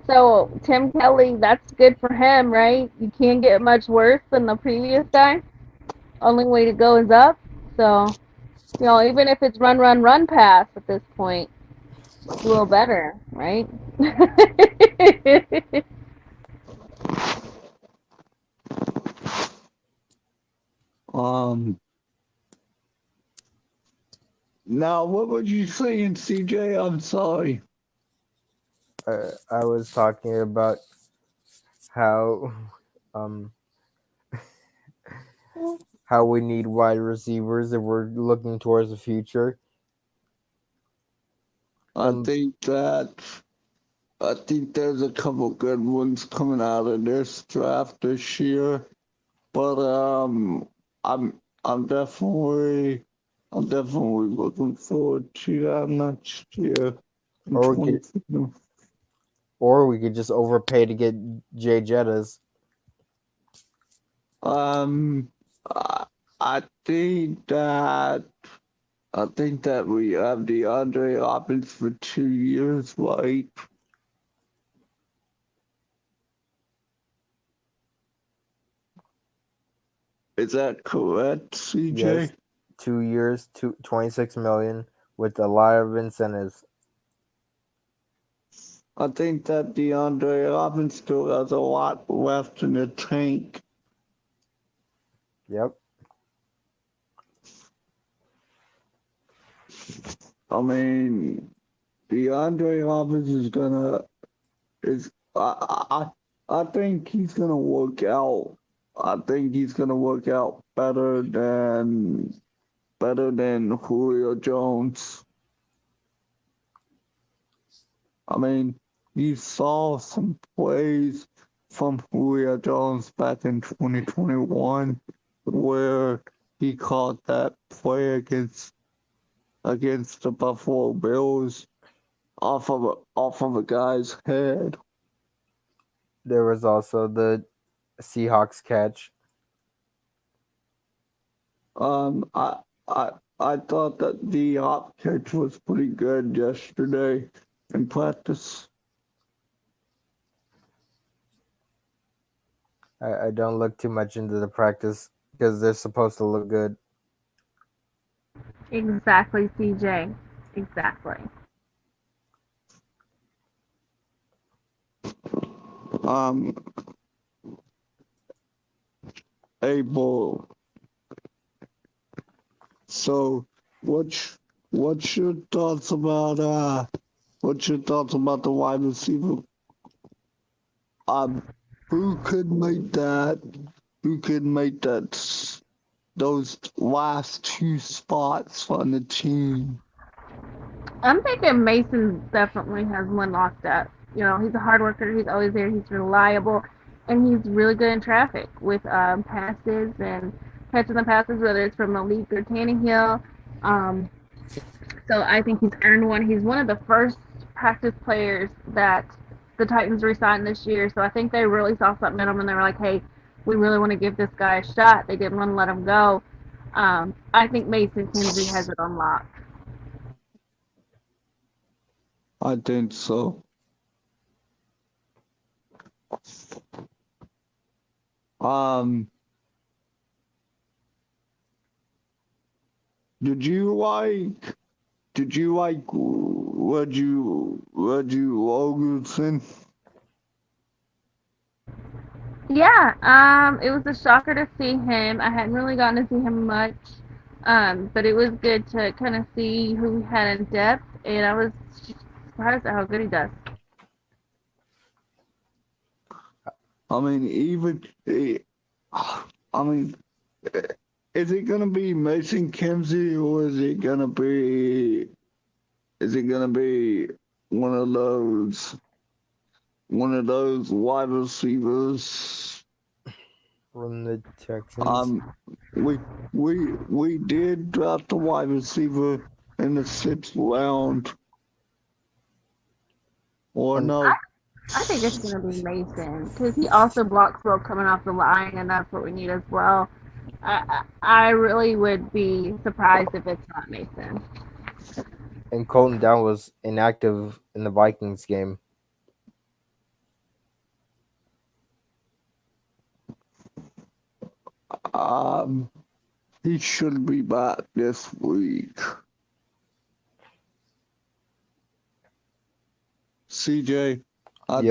So Tim Kelly, that's good for him, right? You can't get much worse than the previous guy. Only way to go is up. So, even if it's run, pass at this point, it's a little better, right? Um, Now what would you say in CJ? I'm sorry. I was talking about how um how we need wide receivers and we're looking towards the future. I And think that I think there's a couple good ones coming out of this draft this year, but I'm I'm definitely I'm definitely looking forward to that next year in or we could 2020. just overpay to get Jay Jettas. Um, I, I think that I think that we have the Andre Hopkins for 2 years, right? Is that correct, CJ? Yes, 2 years, 26 million with a lot of incentives. I think that DeAndre Hopkins still has a lot left in the tank. Yep. I mean, DeAndre Hopkins I think he's gonna work out. I think he's gonna work out better than Julio Jones. I mean, you saw some plays from Julio Jones back in 2021 where he caught that play against the Buffalo Bills off of a guy's head. There was also the Seahawks catch. I I thought that the hop catch was pretty good yesterday in practice. I don't look too much into the practice because they're supposed to look good. Exactly, CJ. Exactly. Um, Abel. So, what's your thoughts about the wide receiver? Um, who could make that? Who could make those last two spots on the team? I'm thinking Mason definitely has one locked up. You know, he's a hard worker. He's always there. He's reliable, and he's really good in traffic with passes and catching the passes, whether it's from Malik or Tannehill. Um, so I think he's earned one. He's one of the first practice players that the Titans re-signed this year. So I think they really saw something in him, and they were like, "Hey, we really want to give this guy a shot." They didn't want to let him go. I think Mason Kinsey has it unlocked. I think so. Um, did you like Reggie Logan? Yeah, it was a shocker to see him. I hadn't really gotten to see him much, but it was good to kind of see who he had in depth, and I was surprised at how good he does. I mean, I mean, is it gonna be Mason Kinsey or is it gonna be one of those wide receivers? From the Texans. We did draft the wide receiver in the 6th round, or no? I think it's going to be Mason because he also blocks well coming off the line, and that's what we need as well. I really would be surprised if it's not Mason. And Colton Down was inactive in the Vikings game. He should be back this week. CJ, Yep. I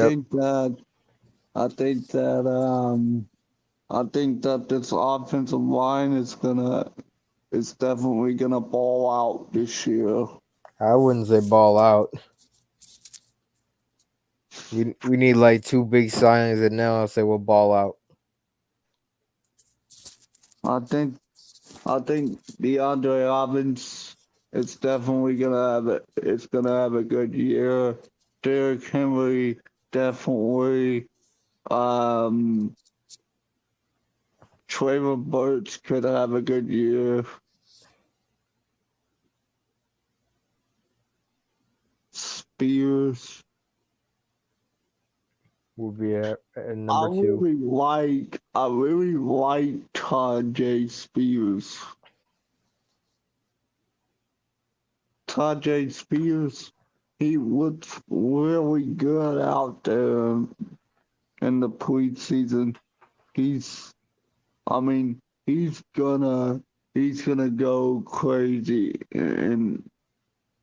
think that this offensive line is definitely gonna ball out this year. I wouldn't say ball out. We need like 2 big signings, and now I'll say we'll ball out. I think DeAndre Hopkins is definitely gonna have it. It's gonna have a good year. Derrick Henry definitely. Trevor Burts could have a good year. Spears. Will be at number 2. I really like Todd J. Spears. Todd J. Spears, he looks really good out there in the preseason. He's gonna go crazy and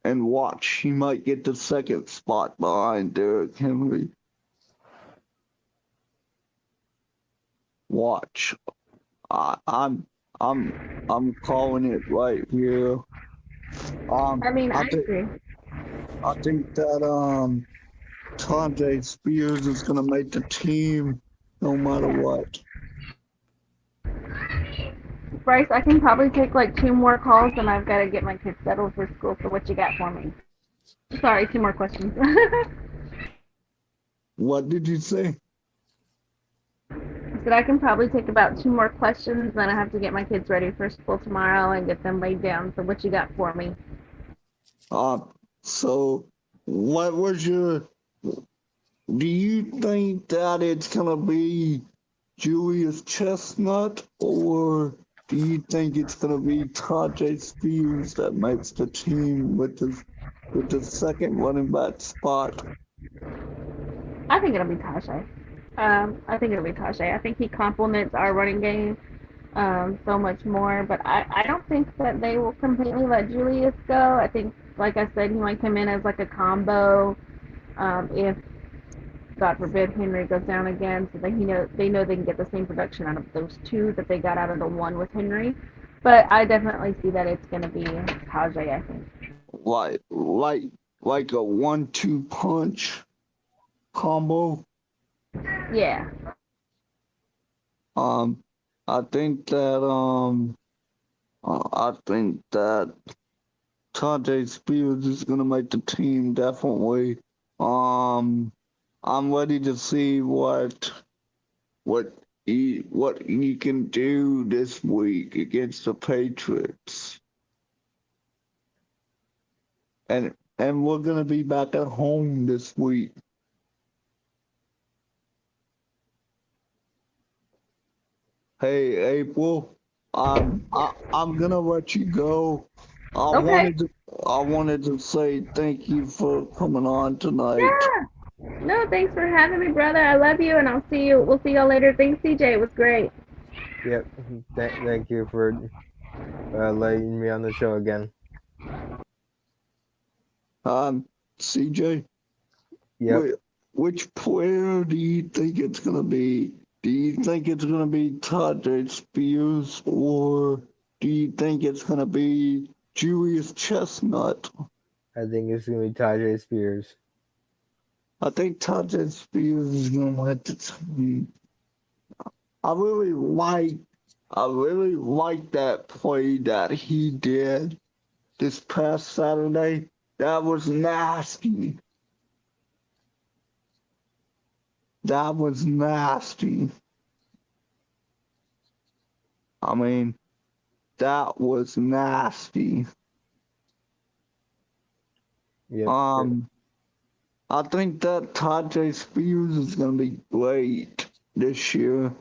watch. He might get the 2nd spot behind Derrick Henry. Watch. I'm calling it right here. I mean, I agree. I think that Tajay Spears is gonna make the team no matter what. Bryce, I can probably take like 2 more calls, and I've got to get my kids settled for school. So what you got for me? Sorry, 2 more questions. What did you say? I said I can probably take about 2 more questions, then I have to get my kids ready for school tomorrow and get them laid down. So what you got for me? So what was your? Do you think that it's gonna be Julius Chestnut, or do you think it's gonna be Tajay Spears that makes the team with the 2nd running back spot? I think it'll be Tajay. I think it'll be Tajay. I think he complements our running game so much more. But I don't think that they will completely let Julius go. I think, like I said, he might come in as like a combo if, God forbid, Henry goes down again, so that they know they can get the same production out of those 2 that they got out of the one with Henry. But I definitely see that it's gonna be Tajay. I think. like like like a 1-2 punch combo. Yeah. Um, I think that I think that Tajay Spears is gonna make the team definitely. Um, I'm ready to see what he can do this week against the Patriots. And we're gonna be back at home this week. Hey April, I'm gonna let you go. I Okay. wanted to I wanted to say thank you for coming on tonight. Yeah. No, thanks for having me, brother. I love you, and I'll see you. We'll see y'all later. Thanks, CJ. It was great. Yep. Thank you for letting me on the show again. CJ, Yep. wh- which player do you think it's gonna be? Do you think it's gonna be Tajay Spears or do you think it's gonna be Julius Chestnut? I think it's gonna be Tajay Spears. I think Tajay Spears is gonna let the team. I really like I really like that play that he did this past Saturday. That was nasty. That was nasty. I mean, that was nasty. Yep. Um, I think that Tajay Spears is gonna be great this year,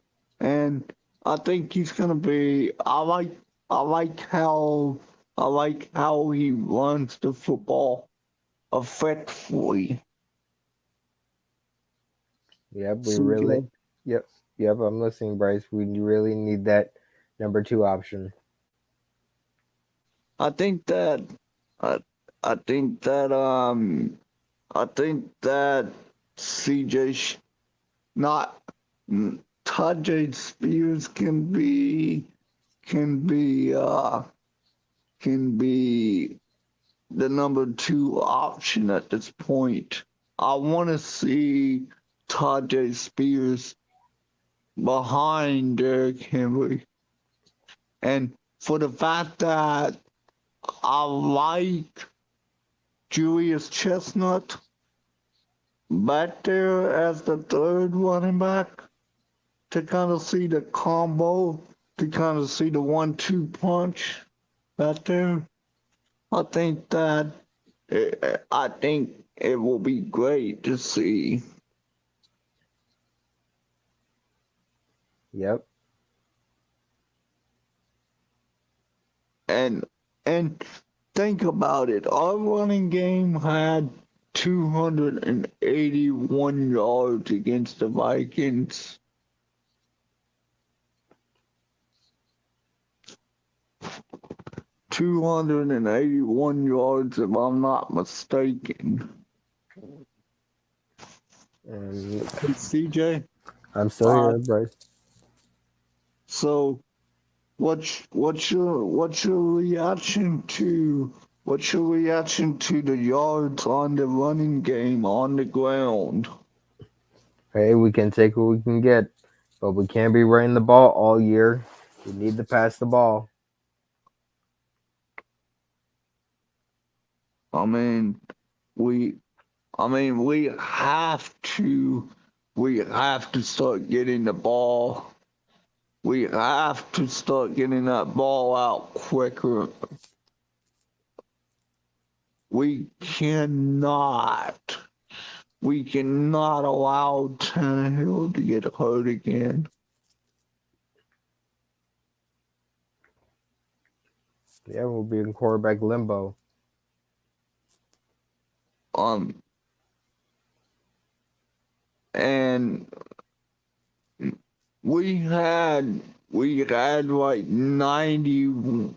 and I think he's gonna be. I like how I like how he runs the football effectively. Yep. We really. CJ, Yep. Yep. I'm listening, Bryce. We really need that number two option. I think that I, I think that I think that CJ not Tajay Spears can be uh can be the number two option at this point. I want to see Tajay Spears behind Derrick Henry, and for the fact that I like Julius Chestnut back there as the third running back to kind of see the combo, to kind of see the 1-2 punch back there. I think that I think it will be great to see. Yep. And and think about it. Our running game had 281 yards against the Vikings. 281 yards, if I'm not mistaken. And Hey, CJ. I'm still Uh, here, Bryce. so what's your reaction to the yards on the running game on the ground? Hey, we can take what we can get, but we can't be running the ball all year. We need to pass the ball. I mean, we we have to start getting the ball. We have to start getting that ball out quicker. We cannot allow Tannehill to get hurt again. Yeah, we'll be in quarterback limbo. Um, and we had like 90.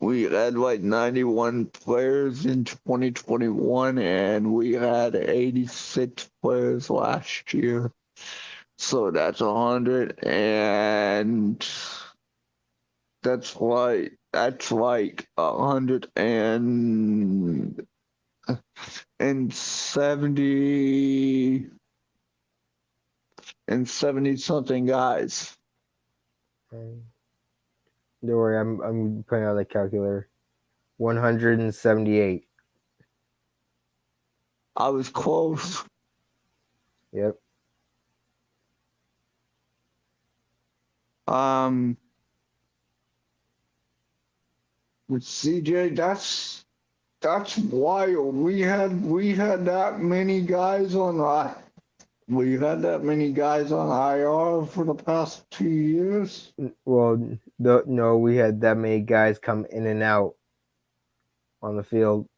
We had like 91 players in 2021, and we had 86 players last year. So that's 100 and that's like 170 and 70 something guys. Don't worry, I'm putting out the calculator. 178. I was close. Yep. Um, with CJ, that's wild. We had that many guys on we had that many guys on IR for the past 2 years. Well, no, we had that many guys come in and out on the field.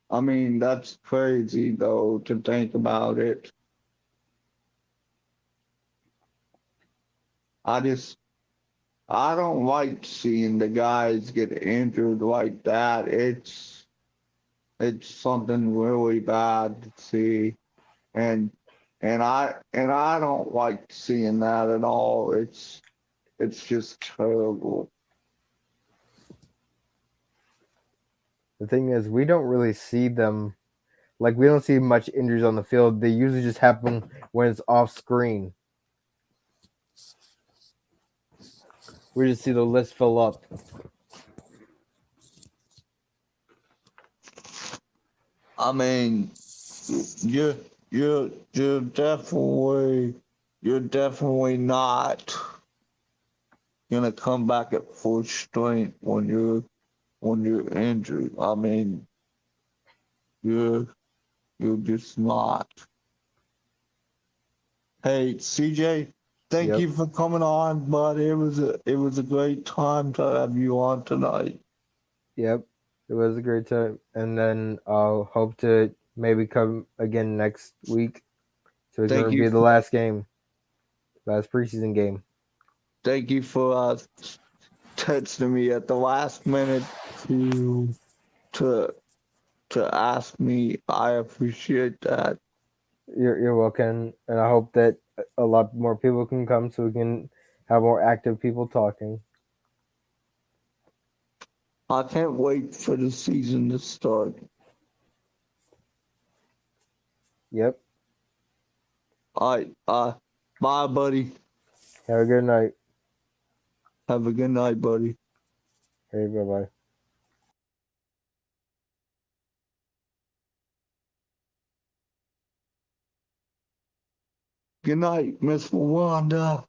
I mean, that's crazy though to think about it. I just I don't like seeing the guys get injured like that. It's something really bad to see, and and I don't like seeing that at all. It's just terrible. The thing is, we don't really see them. Like, we don't see much injuries on the field. They usually just happen when it's off screen. We just see the list fill up. I mean, you're you're definitely not gonna come back at full strength when you're injured. I mean, you're you're just not. Hey, CJ, thank Yep. you for coming on, but it was a great time to have you on tonight. Yep. It was a great time. And then I'll hope to maybe come again next week so we can Thank you, review the last game, last preseason game. thank you for texting me at the last minute to to to ask me. I appreciate that. You're welcome. And I hope that a lot more people can come so we can have more active people talking. I can't wait for the season to start. Yep. All right, bye, buddy. Have a good night. Have a good night, buddy. Hey, bye bye. Good night, Miss Wanda.